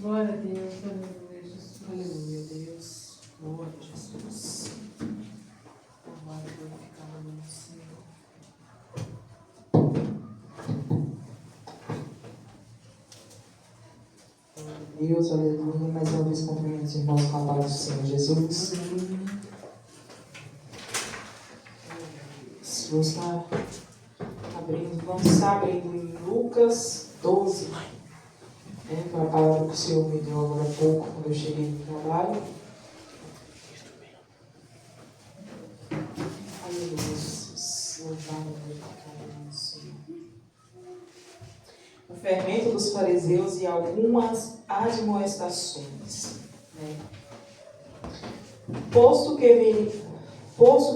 Glória a Deus, aleluia, Jesus. Aleluia, Deus. Glória a Jesus. Agora glorificar o nome do Senhor. Glória a Deus, aleluia. Mais uma vez cumprimento os irmãos com a paz do Senhor Jesus. Vamos estar abrindo em Lucas 12. Foi a palavra que o Senhor me deu agora há pouco, quando eu cheguei no trabalho. Aleluia, Jesus. Louvado e Senhor. O fermento dos fariseus e algumas admoestações. Posto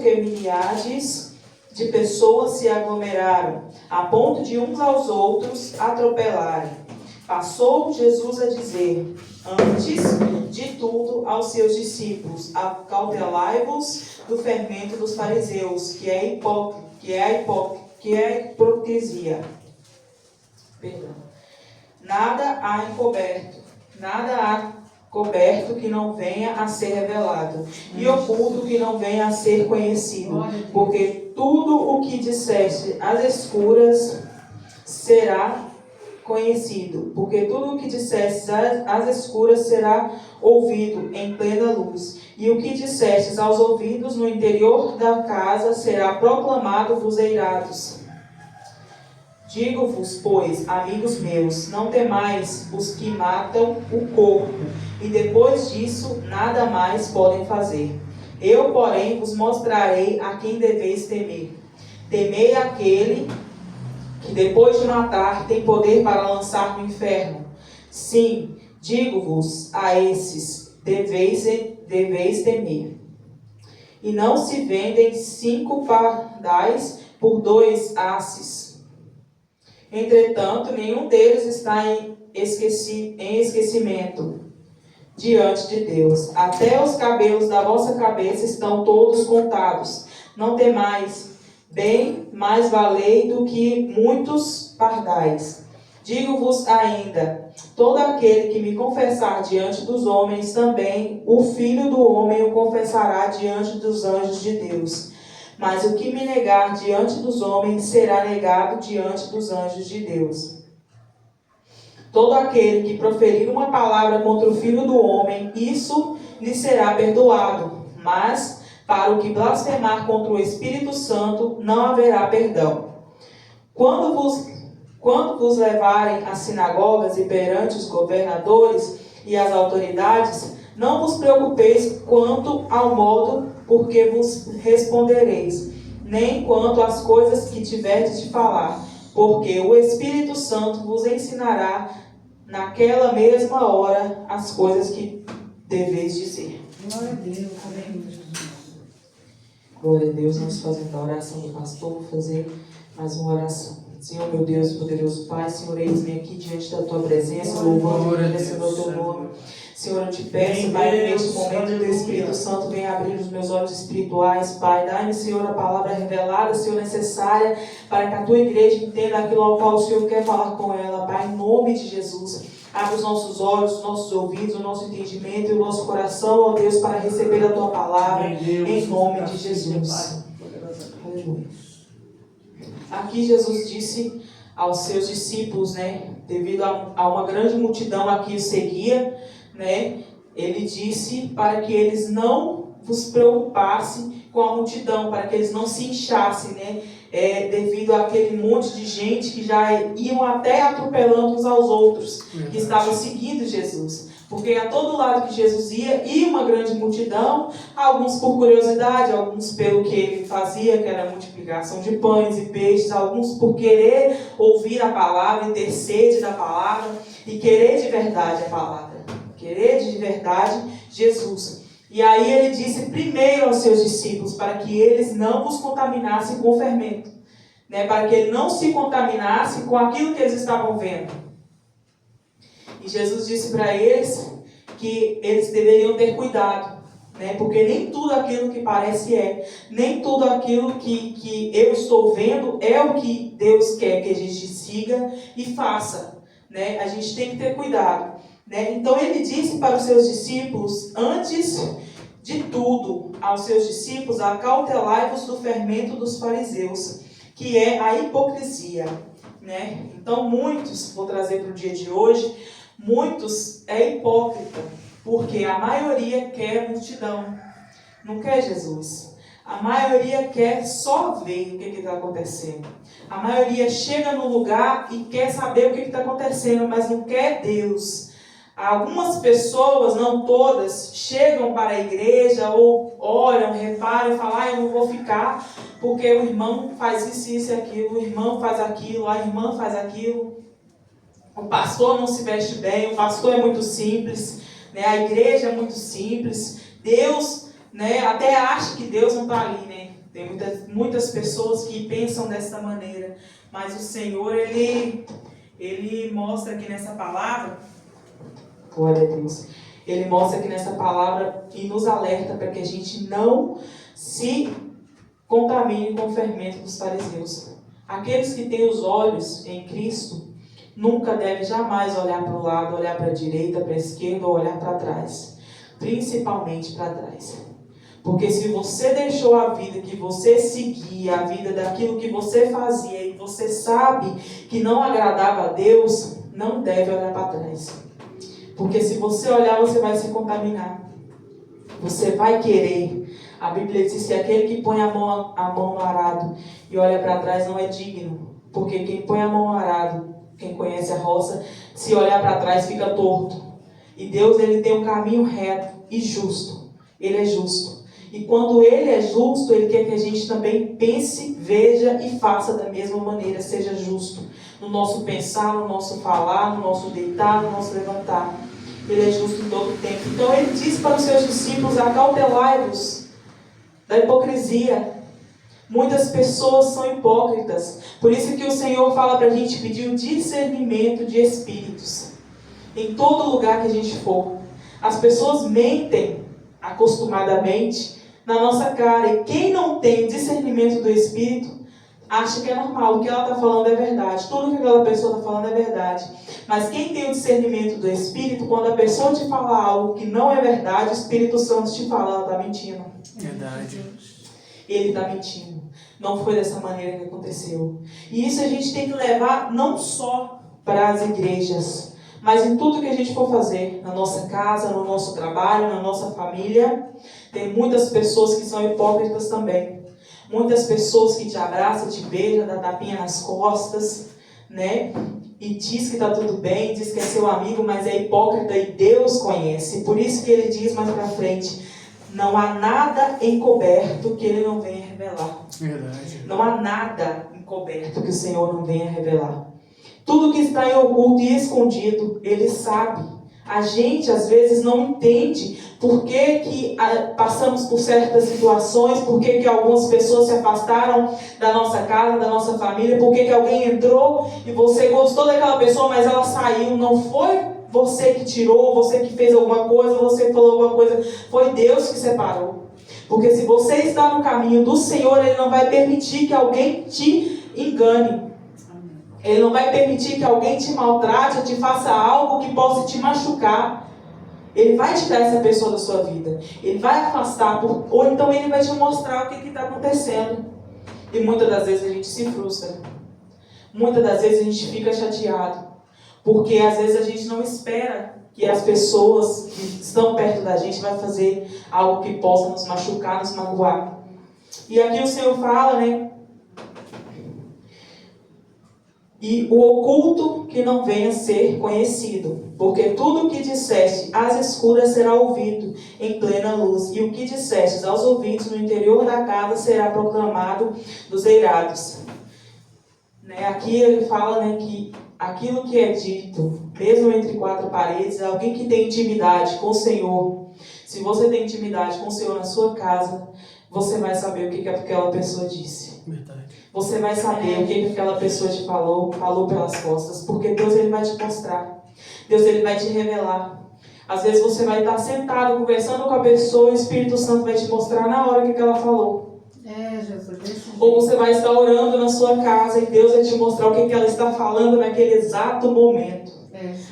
que milhares de pessoas se aglomeraram, a ponto de uns aos outros atropelarem, passou Jesus a dizer, antes de tudo, aos seus discípulos, acautelai-vos do fermento dos fariseus, que é a hipocrisia. Perdão. Nada há coberto que não venha a ser revelado, e oculto que não venha a ser conhecido, porque tudo o que disseste às escuras será conhecido, porque tudo o que disseste às escuras será ouvido em plena luz, e o que dissestes aos ouvidos no interior da casa será proclamado vos eirados. Digo-vos, pois, amigos meus, não temais os que matam o corpo, e depois disso nada mais podem fazer. Eu, porém, vos mostrarei a quem deveis temer. Temei aquele que depois de matar tem poder para lançar no inferno. Sim, digo-vos, a esses deveis temer. E não se vendem 5 pardais por 2 asses. Entretanto, nenhum deles está em esquecimento diante de Deus. Até os cabelos da vossa cabeça estão todos contados. Não temais, bem mais valei do que muitos pardais. Digo-vos ainda, todo aquele que me confessar diante dos homens, também o Filho do Homem o confessará diante dos anjos de Deus. Mas o que me negar diante dos homens será negado diante dos anjos de Deus. Todo aquele que proferir uma palavra contra o Filho do Homem, isso lhe será perdoado. Mas para o que blasfemar contra o Espírito Santo, não haverá perdão. Quando vos levarem às sinagogas e perante os governadores e as autoridades, não vos preocupeis quanto ao modo por que vos respondereis, nem quanto às coisas que tiverdes de falar, porque o Espírito Santo vos ensinará naquela mesma hora as coisas que deveis dizer. Glória a Deus, amém, Jesus. Glória a Deus, nós fazendo a oração do pastor, vou fazer mais uma oração. Senhor, meu Deus, poderoso Pai, Senhor, eis-me aqui diante da Tua presença, louvando e agradecendo o Teu nome. Senhor, eu te peço, Pai, que neste momento o Teu Espírito Santo venha abrir os meus olhos espirituais, Pai. Dai-me, Senhor, a palavra revelada, Senhor, necessária, para que a Tua igreja entenda aquilo ao qual o Senhor quer falar com ela, Pai, em nome de Jesus. Abre os nossos olhos, os nossos ouvidos, o nosso entendimento e o nosso coração, ó Deus, para receber a Tua palavra, em nome de Jesus. Aleluia. Aqui Jesus disse aos seus discípulos, devido a uma grande multidão a que o seguia, ele disse para que eles não vos preocupassem com a multidão, para que eles não se inchassem, devido àquele monte de gente que já iam até atropelando uns aos outros, que estavam seguindo Jesus. Porque a todo lado que Jesus ia uma grande multidão, alguns por curiosidade, alguns pelo que ele fazia, que era a multiplicação de pães e peixes, alguns por querer ouvir a palavra e ter sede da palavra, e querer de verdade a palavra, querer de verdade Jesus. E aí ele disse primeiro aos seus discípulos, para que eles não vos contaminassem com o fermento, para que ele não se contaminasse com aquilo que eles estavam vendo. E Jesus disse para eles que eles deveriam ter cuidado, porque nem tudo aquilo que parece nem tudo aquilo que eu estou vendo é o que Deus quer que a gente siga e faça. A gente tem que ter cuidado. né? Então ele disse para os seus discípulos, antes de tudo, aos seus discípulos, acautelai-vos do fermento dos fariseus, que é a hipocrisia, né? Então muitos, vou trazer para o dia de hoje, muitos é hipócrita, porque a maioria quer multidão, não quer Jesus. A maioria quer só ver o que está acontecendo. A maioria chega no lugar e quer saber o que está acontecendo, mas não quer Deus. Algumas pessoas, não todas, chegam para a igreja ou oram, reparam e falam, eu não vou ficar porque o irmão faz isso e aquilo, o irmão faz aquilo, a irmã faz aquilo. O pastor não se veste bem, o pastor é muito simples, né? A igreja é muito simples. Deus, né, até acha que Deus não está ali, né? Tem muitas pessoas que pensam dessa maneira. Mas o Senhor, Ele mostra aqui nessa palavra, glória a Deus, Ele mostra aqui nessa palavra e nos alerta para que a gente não se contamine com o fermento dos fariseus. Aqueles que têm os olhos em Cristo nunca devem jamais olhar para o lado, olhar para a direita, para a esquerda ou olhar para trás. Principalmente para trás. Porque se você deixou a vida que você seguia, a vida daquilo que você fazia, e você sabe que não agradava a Deus, não deve olhar para trás. Porque se você olhar, você vai se contaminar. Você vai querer. A Bíblia diz que aquele que põe a mão no arado e olha para trás não é digno. Porque quem põe a mão no arado, quem conhece a roça, se olhar para trás fica torto. E Deus, Ele tem um caminho reto e justo. Ele é justo. E quando Ele é justo, Ele quer que a gente também pense, veja e faça da mesma maneira, seja justo. No nosso pensar, no nosso falar, no nosso deitar, no nosso levantar. Ele é justo em todo o tempo. Então Ele diz para os seus discípulos, acautelai-vos da hipocrisia. Muitas pessoas são hipócritas. Por isso que o Senhor fala para a gente pedir o discernimento de espíritos. Em todo lugar que a gente for. As pessoas mentem acostumadamente na nossa cara. E quem não tem o discernimento do Espírito, acha que é normal. O que ela está falando é verdade. Tudo que aquela pessoa está falando é verdade. Mas quem tem o discernimento do Espírito, quando a pessoa te fala algo que não é verdade, o Espírito Santo te fala, ela está mentindo. Verdade. Ele está mentindo. Não foi dessa maneira que aconteceu. E isso a gente tem que levar não só para as igrejas, mas em tudo que a gente for fazer, na nossa casa, no nosso trabalho, na nossa família. Tem muitas pessoas que são hipócritas também. Muitas pessoas que te abraçam, te beijam, dá tapinha nas costas, né? E diz que está tudo bem, diz que é seu amigo, mas é hipócrita e Deus conhece. Por isso que ele diz mais para frente, não há nada encoberto que ele não venha revelar. Verdade. Não há nada encoberto que o Senhor não venha revelar. Tudo que está em oculto e escondido, Ele sabe. A gente, às vezes, não entende por que passamos por certas situações, por que algumas pessoas se afastaram da nossa casa, da nossa família, por que alguém entrou e você gostou daquela pessoa, mas ela saiu. Não foi você que tirou, você que fez alguma coisa, você falou alguma coisa. Foi Deus que separou. Porque se você está no caminho do Senhor, Ele não vai permitir que alguém te engane. Ele não vai permitir que alguém te maltrate ou te faça algo que possa te machucar. Ele vai tirar essa pessoa da sua vida. Ele vai afastar, ou então Ele vai te mostrar o que está acontecendo. E muitas das vezes a gente se frustra. Muitas das vezes a gente fica chateado. Porque às vezes a gente não espera que as pessoas que estão perto da gente vai fazer algo que possa nos machucar, nos magoar. E aqui o Senhor fala, né? E o oculto que não venha a ser conhecido, porque tudo o que disseste às escuras será ouvido em plena luz, e o que disseste aos ouvidos no interior da casa será proclamado dos eirados. Né? Aqui ele fala, né, que aquilo que é dito, mesmo entre quatro paredes, alguém que tem intimidade com o Senhor. Se você tem intimidade com o Senhor na sua casa, você vai saber o que aquela pessoa disse. Verdade. Você vai saber o que aquela pessoa te falou pelas costas, porque Deus ele vai te mostrar. Deus ele vai te revelar. Às vezes você vai estar sentado conversando com a pessoa e o Espírito Santo vai te mostrar na hora que ela falou. Jesus. Ou você vai estar orando na sua casa e Deus vai te mostrar o que ela está falando naquele exato momento.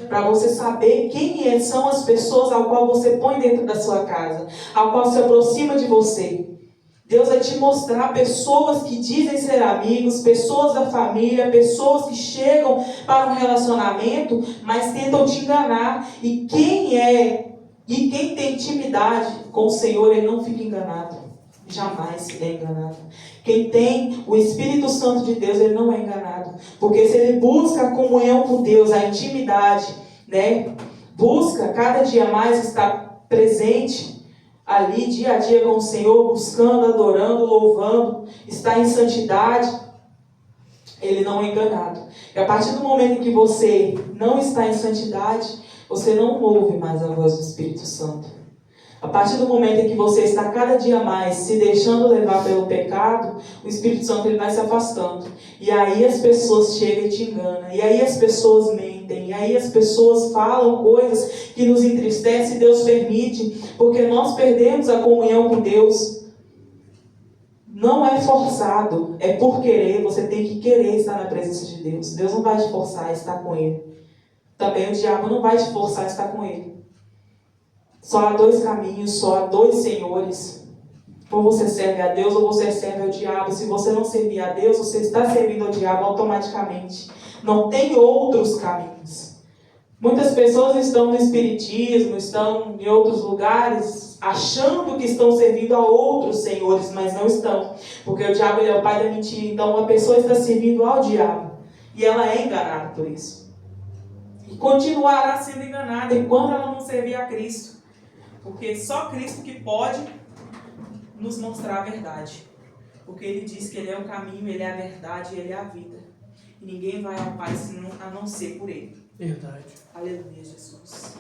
Para você saber quem são as pessoas ao qual você põe dentro da sua casa, ao qual se aproxima de você. Deus vai te mostrar pessoas que dizem ser amigos, pessoas da família, pessoas que chegam para um relacionamento, mas tentam te enganar. E quem tem intimidade com o Senhor, ele não fica enganado. Jamais se é enganado. Quem tem o Espírito Santo de Deus, ele não é enganado. Porque se ele busca a comunhão com Deus, a intimidade, né? Busca cada dia mais estar presente ali, dia a dia com o Senhor, buscando, adorando, louvando, estar em santidade, ele não é enganado. E a partir do momento em que você não está em santidade, você não ouve mais a voz do Espírito Santo. A partir do momento em que você está cada dia mais se deixando levar pelo pecado, o Espírito Santo ele vai se afastando. E aí as pessoas chegam e te enganam. E aí as pessoas mentem. E aí as pessoas falam coisas que nos entristecem e Deus permite. Porque nós perdemos a comunhão com Deus. Não é forçado, é por querer. Você tem que querer estar na presença de Deus. Deus não vai te forçar a estar com Ele. Também o diabo não vai te forçar a estar com Ele. Só há dois caminhos, só há dois senhores. Ou você serve a Deus ou você serve ao diabo. Se você não servir a Deus, você está servindo ao diabo automaticamente. Não tem outros caminhos. Muitas pessoas estão no espiritismo, estão em outros lugares, achando que estão servindo a outros senhores, mas não estão. Porque o diabo ele é o pai da mentira. Então a pessoa está servindo ao diabo. E ela é enganada por isso. E continuará sendo enganada enquanto ela não servir a Cristo. Porque só Cristo que pode nos mostrar a verdade. Porque Ele diz que Ele é o caminho, Ele é a verdade, Ele é a vida. E ninguém vai ao Pai a não ser por Ele. Verdade. Aleluia, Jesus.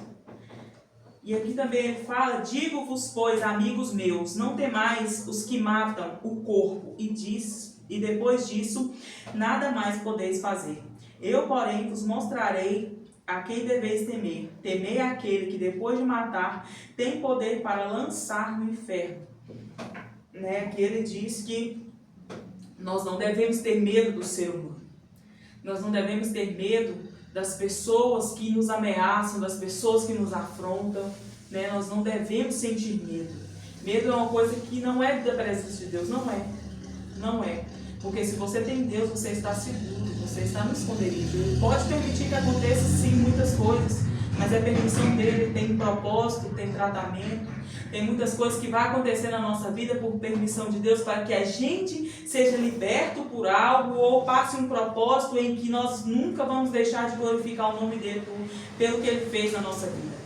E aqui também ele fala: digo-vos, pois, amigos meus, não temais os que matam o corpo, e depois disso nada mais podeis fazer. Eu, porém, vos mostrarei a quem deveis temer. Temei aquele que depois de matar tem poder para lançar no inferno. Que ele diz que nós não devemos ter medo do ser humano. Nós não devemos ter medo das pessoas que nos ameaçam, das pessoas que nos afrontam. Nós não devemos sentir medo. Medo é uma coisa que não é da presença de Deus. Não é. Não é. Porque se você tem Deus, você está seguro, você está no esconderijo. Ele pode permitir que aconteça, sim, muitas coisas, mas é permissão dele, tem propósito, tem tratamento, tem muitas coisas que vão acontecer na nossa vida por permissão de Deus, para que a gente seja liberto por algo ou passe um propósito em que nós nunca vamos deixar de glorificar o nome dele pelo que ele fez na nossa vida.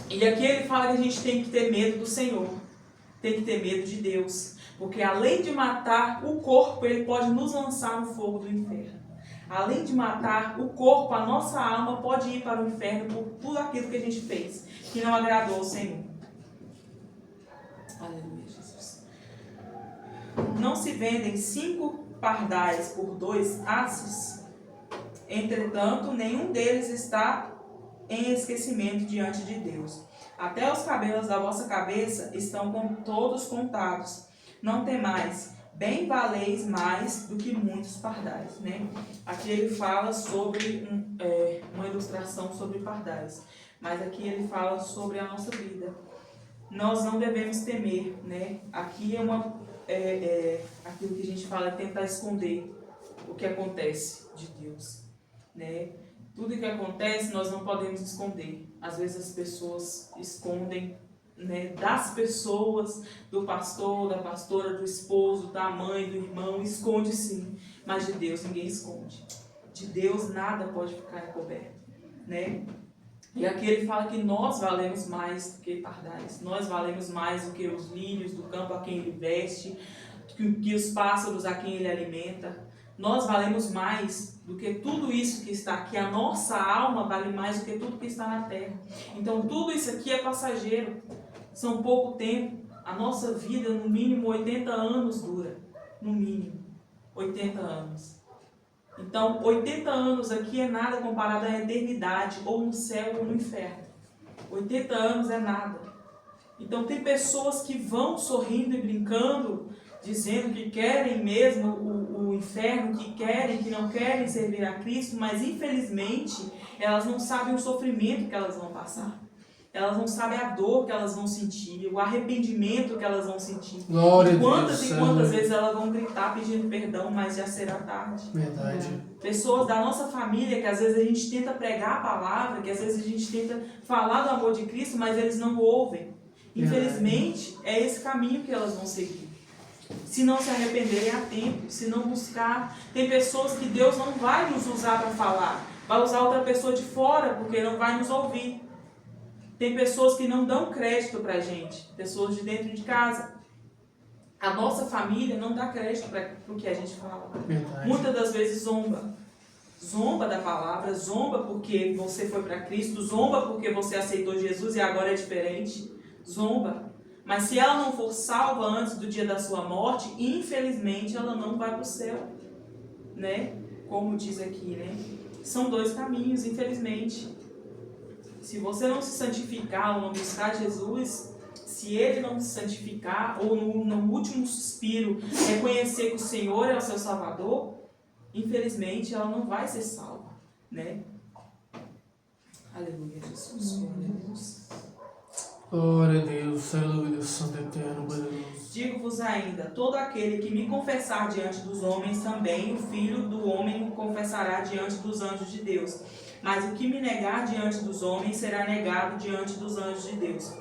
E aqui ele fala que a gente tem que ter medo do Senhor, tem que ter medo de Deus. Porque além de matar o corpo, ele pode nos lançar no fogo do inferno. Além de matar o corpo, a nossa alma pode ir para o inferno por tudo aquilo que a gente fez, que não agradou ao Senhor. Aleluia, Jesus. Não se vendem 5 pardais por 2 asses? Entretanto, nenhum deles está em esquecimento diante de Deus. Até os cabelos da vossa cabeça estão todos contados. Não temais, bem valeis mais do que muitos pardais. Aqui ele fala sobre uma ilustração sobre pardais, mas aqui ele fala sobre a nossa vida. Nós não devemos temer. Aqui aquilo que a gente fala é tentar esconder o que acontece de Deus. Tudo que acontece nós não podemos esconder. Às vezes as pessoas escondem das pessoas, do pastor, da pastora, do esposo, da mãe, do irmão, esconde sim, mas de Deus ninguém esconde. De Deus nada pode ficar encoberto. E aqui ele fala que nós valemos mais do que pardais, nós valemos mais do que os lírios do campo a quem ele veste, que os pássaros a quem ele alimenta. Nós valemos mais do que tudo isso que está aqui. A nossa alma vale mais do que tudo que está na terra. Então tudo isso aqui é passageiro. São pouco tempo. A nossa vida, no mínimo 80 anos dura. No mínimo 80 anos. Então 80 anos aqui é nada comparado à eternidade, ou no céu ou no inferno. 80 anos é nada. Então tem pessoas que vão sorrindo e brincando, dizendo que querem mesmo o inferno, que não querem servir a Cristo, mas infelizmente elas não sabem o sofrimento que elas vão passar. Elas não sabem a dor que elas vão sentir, o arrependimento que elas vão sentir. Glória E quantas a Deus, e quantas vezes elas vão gritar pedindo perdão, mas já será tarde. Verdade. Pessoas da nossa família que às vezes a gente tenta pregar a palavra, que às vezes a gente tenta falar do amor de Cristo, mas eles não ouvem. Infelizmente, é esse caminho que elas vão seguir. Se não se arrependerem a tempo, se não buscar. Tem pessoas que Deus não vai nos usar para falar, vai usar outra pessoa de fora, porque não vai nos ouvir. Tem pessoas que não dão crédito para a gente, pessoas de dentro de casa. A nossa família não dá crédito para o que a gente fala. Verdade. Muitas das vezes zomba. Zomba da palavra, zomba porque você foi para Cristo, zomba porque você aceitou Jesus e agora é diferente. Zomba. Mas se ela não for salva antes do dia da sua morte, infelizmente ela não vai para o céu. Né? Como diz aqui, né? São dois caminhos, infelizmente. Se você não se santificar ou não buscar Jesus, se Ele não se santificar, ou no último suspiro reconhecer que o Senhor é o seu Salvador, infelizmente ela não vai ser salva, né? Aleluia, Jesus. Glória a Deus, aleluia, Deus Santo Eterno, poderoso. Digo-vos ainda, todo aquele que me confessar diante dos homens, também o Filho do Homem o confessará diante dos anjos de Deus. Mas o que me negar diante dos homens será negado diante dos anjos de Deus.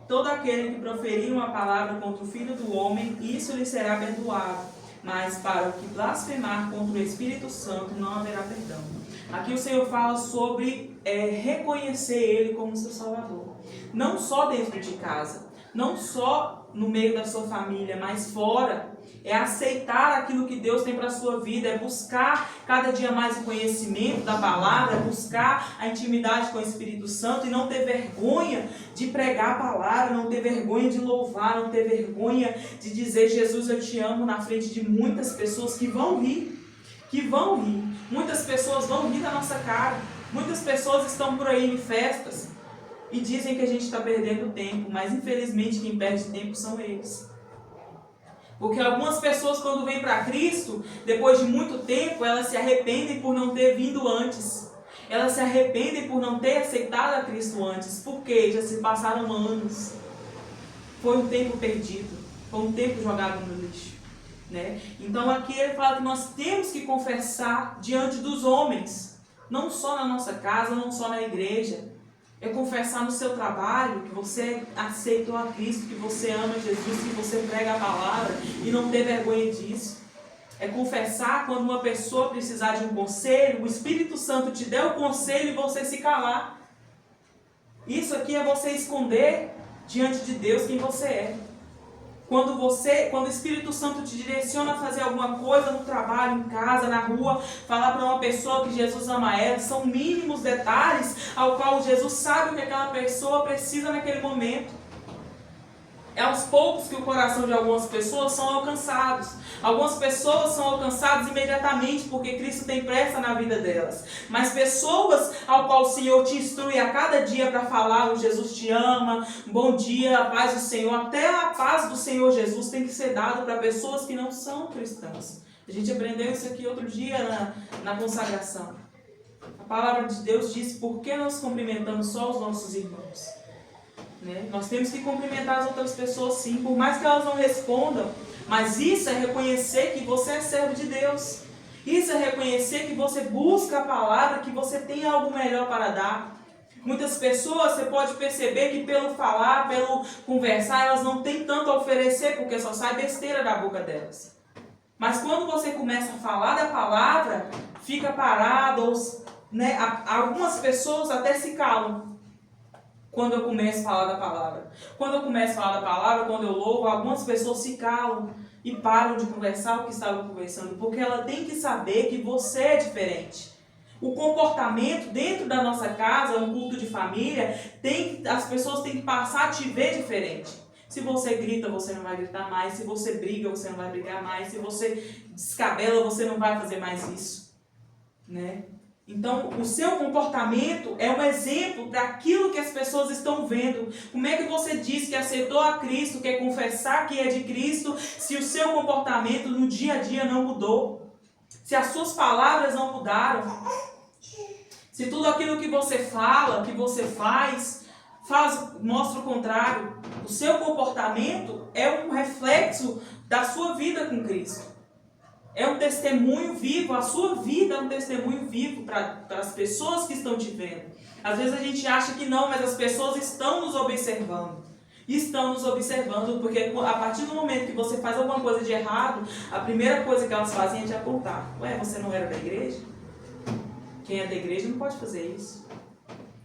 Todo aquele que proferir uma palavra contra o Filho do Homem, isso lhe será perdoado. Mas para o que blasfemar contra o Espírito Santo não haverá perdão. Aqui o Senhor fala sobre reconhecer Ele como seu Salvador. Não só dentro de casa, não só no meio da sua família, mas fora. É aceitar aquilo que Deus tem para a sua vida, é buscar cada dia mais o conhecimento da palavra, é buscar a intimidade com o Espírito Santo e não ter vergonha de pregar a palavra, não ter vergonha de louvar, não ter vergonha de dizer Jesus eu te amo na frente de muitas pessoas que vão rir, Muitas pessoas vão rir da nossa cara, muitas pessoas estão por aí em festas e dizem que a gente está perdendo tempo, mas infelizmente quem perde tempo são eles. Porque algumas pessoas, quando vêm para Cristo, depois de muito tempo, elas se arrependem por não ter vindo antes. Elas se arrependem por não ter aceitado a Cristo antes. Porque já se passaram anos. Foi um tempo perdido. Foi um tempo jogado no lixo. Né? Então aqui ele fala que nós temos que confessar diante dos homens. Não só na nossa casa, não só na igreja. É confessar no seu trabalho que você aceitou a Cristo, que você ama Jesus, que você prega a palavra e não ter vergonha disso. É confessar quando uma pessoa precisar de um conselho, o Espírito Santo te der o conselho e você se calar. Isso aqui é você esconder diante de Deus quem você é. Quando o Espírito Santo te direciona a fazer alguma coisa no trabalho, em casa, na rua, falar para uma pessoa que Jesus ama ela, são mínimos detalhes ao qual Jesus sabe o que aquela pessoa precisa naquele momento. É aos poucos que o coração de algumas pessoas são alcançados. Algumas pessoas são alcançadas imediatamente porque Cristo tem pressa na vida delas. Mas pessoas ao qual o Senhor te instrui a cada dia para falar, o Jesus te ama, bom dia, a paz do Senhor. Até a paz do Senhor Jesus tem que ser dado para pessoas que não são cristãs. A gente aprendeu isso aqui outro dia na consagração. A palavra de Deus diz por que nós cumprimentamos só os nossos irmãos. Né? Nós temos que cumprimentar as outras pessoas sim, por mais que elas não respondam, mas isso é reconhecer que você é servo de Deus. Isso é reconhecer que você busca a palavra, que você tem algo melhor para dar. Muitas pessoas, você pode perceber que pelo falar, pelo conversar, elas não têm tanto a oferecer, porque só sai besteira da boca delas. Mas quando você começa a falar da palavra, fica parado, né? Algumas pessoas até se calam. Quando eu começo a falar da palavra. Quando eu começo a falar da palavra, quando eu louvo, algumas pessoas se calam e param de conversar o que estavam conversando. Porque ela tem que saber que você é diferente. O comportamento dentro da nossa casa, um culto de família, as pessoas têm que passar a te ver diferente. Se você grita, você não vai gritar mais. Se você briga, você não vai brigar mais. Se você descabela, você não vai fazer mais isso. Né? Então, o seu comportamento é um exemplo daquilo que as pessoas estão vendo. Como é que você diz que aceitou a Cristo, quer confessar que é de Cristo, se o seu comportamento no dia a dia não mudou? Se as suas palavras não mudaram? Se tudo aquilo que você fala, que você faz, mostra o contrário? O seu comportamento é um reflexo da sua vida com Cristo. É um testemunho vivo, a sua vida é um testemunho vivo para as pessoas que estão te vendo. Às vezes a gente acha que não, mas as pessoas estão nos observando. Estão nos observando, porque a partir do momento que você faz alguma coisa de errado, a primeira coisa que elas fazem é te apontar. Ué, você não era da igreja? Quem é da igreja não pode fazer isso.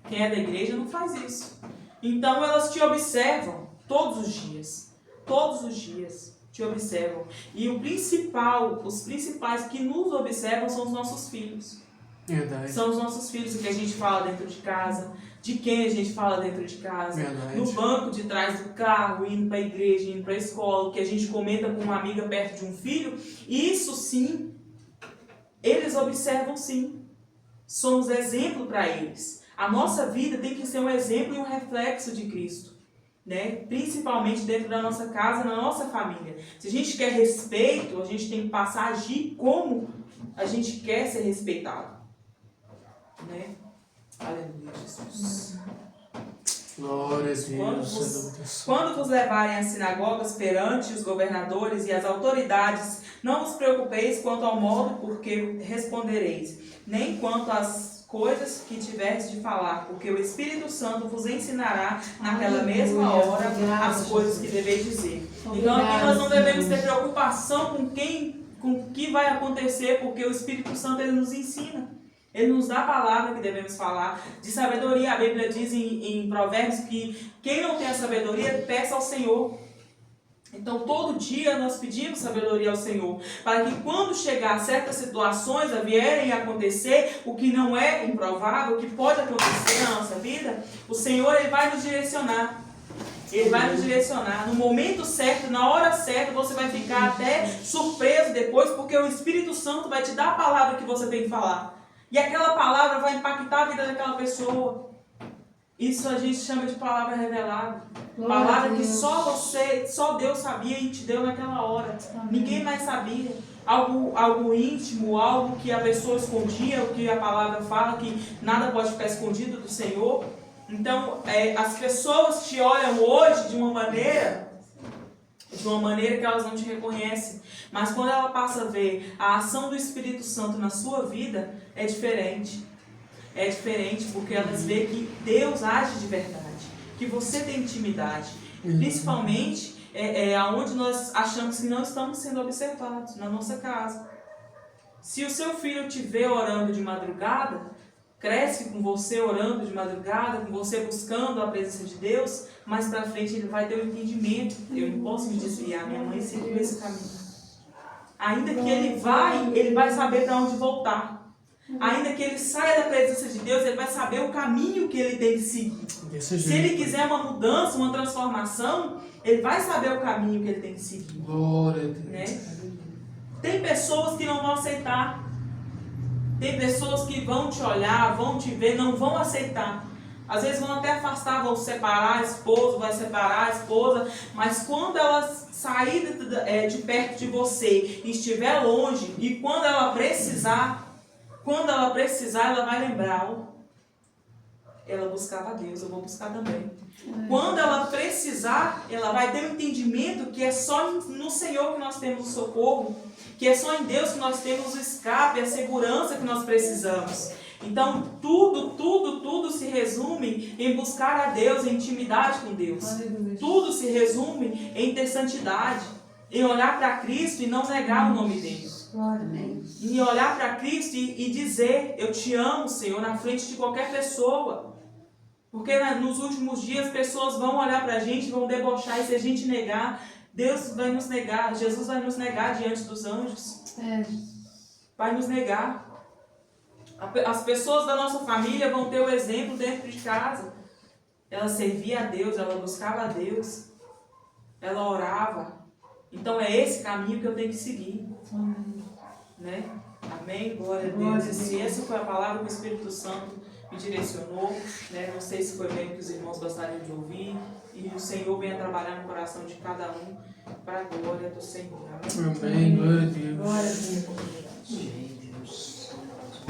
Quem é da igreja não faz isso. Então elas te observam todos os dias. Todos os dias. Te observam. E os principais que nos observam são os nossos filhos. Verdade. São os nossos filhos, o que a gente fala dentro de casa, de quem a gente fala dentro de casa, Verdade. no banco de trás do carro, indo para a igreja, indo para a escola, o que a gente comenta com uma amiga perto de um filho. Isso sim, eles observam sim. Somos exemplo para eles. A nossa vida tem que ser um exemplo e um reflexo de Cristo. Né? Principalmente dentro da nossa casa, na nossa família. Se a gente quer respeito, a gente tem que passar a agir como a gente quer ser respeitado. Né? Aleluia, Jesus. Glória a Deus. Quando vos levarem às sinagogas perante os governadores e as autoridades, não vos preocupeis quanto ao modo por que respondereis, nem quanto às coisas que tiveres de falar, porque o Espírito Santo vos ensinará naquela mesma hora as coisas que deveis dizer. Então aqui nós não devemos ter preocupação com o que vai acontecer, porque o Espírito Santo ele nos ensina. Ele nos dá a palavra que devemos falar. De sabedoria, a Bíblia diz em Provérbios que quem não tem a sabedoria, peça ao Senhor. Então, todo dia nós pedimos sabedoria ao Senhor, para que quando chegar certas situações a vierem a acontecer, o que não é improvável, o que pode acontecer na nossa vida, o Senhor ele vai nos direcionar. Ele vai nos direcionar. No momento certo, na hora certa, você vai ficar até surpreso depois, porque o Espírito Santo vai te dar a palavra que você tem que falar. E aquela palavra vai impactar a vida daquela pessoa. Isso a gente chama de palavra revelada. Palavra que só Deus sabia e te deu naquela hora. Ninguém mais sabia. Algo íntimo, algo que a pessoa escondia, o que a palavra fala, que nada pode ficar escondido do Senhor. Então, as pessoas te olham hoje de uma maneira que elas não te reconhecem. Mas quando ela passa a ver a ação do Espírito Santo na sua vida, é diferente. É diferente porque elas veem que Deus age de verdade, que você tem intimidade. Principalmente aonde nós achamos que não estamos sendo observados, na nossa casa. Se o seu filho te vê orando de madrugada, cresce com você orando de madrugada, com você buscando a presença de Deus, mais pra frente ele vai ter o entendimento. Eu não posso me desviar, minha mãe seguiu esse caminho. Ainda que ele vai saber para onde voltar. Ainda que ele saia da presença de Deus, ele vai saber o caminho que ele tem que seguir. Se ele quiser uma mudança, uma transformação, ele vai saber o caminho que ele tem que seguir. Glória a Deus. Né? Tem pessoas que não vão aceitar. Tem pessoas que vão te olhar, vão te ver, não vão aceitar. Às vezes vão até afastar, vão separar a esposa, vai separar a esposa, mas quando ela sair de perto de você e estiver longe, e quando ela precisar, ela vai lembrar, ela buscava a Deus, eu vou buscar também. Quando ela precisar, ela vai ter um entendimento que é só no Senhor que nós temos o socorro, que é só em Deus que nós temos o escape, a segurança que nós precisamos. Então, tudo se resume em buscar a Deus, em intimidade com Deus. Tudo se resume em ter santidade, em olhar para Cristo e não negar o nome dele. Em olhar para Cristo e dizer, eu te amo, Senhor, na frente de qualquer pessoa. Porque nos últimos dias, pessoas vão olhar para a gente, vão debochar, e se a gente negar, Deus vai nos negar, Jesus vai nos negar diante dos anjos. Vai nos negar. As pessoas da nossa família vão ter o exemplo dentro de casa. Ela servia a Deus, ela buscava a Deus, ela orava. Então é esse caminho que eu tenho que seguir. Né? Amém? Amém? Glória a Glória a Deus. E se Deus. essa foi a palavra que o Espírito Santo me direcionou, né? Não sei se foi bem o que os irmãos gostariam de ouvir. E o Senhor venha trabalhar no coração de cada um para a glória do Senhor. Amém? Amém. Glória a Deus. Glória a Deus.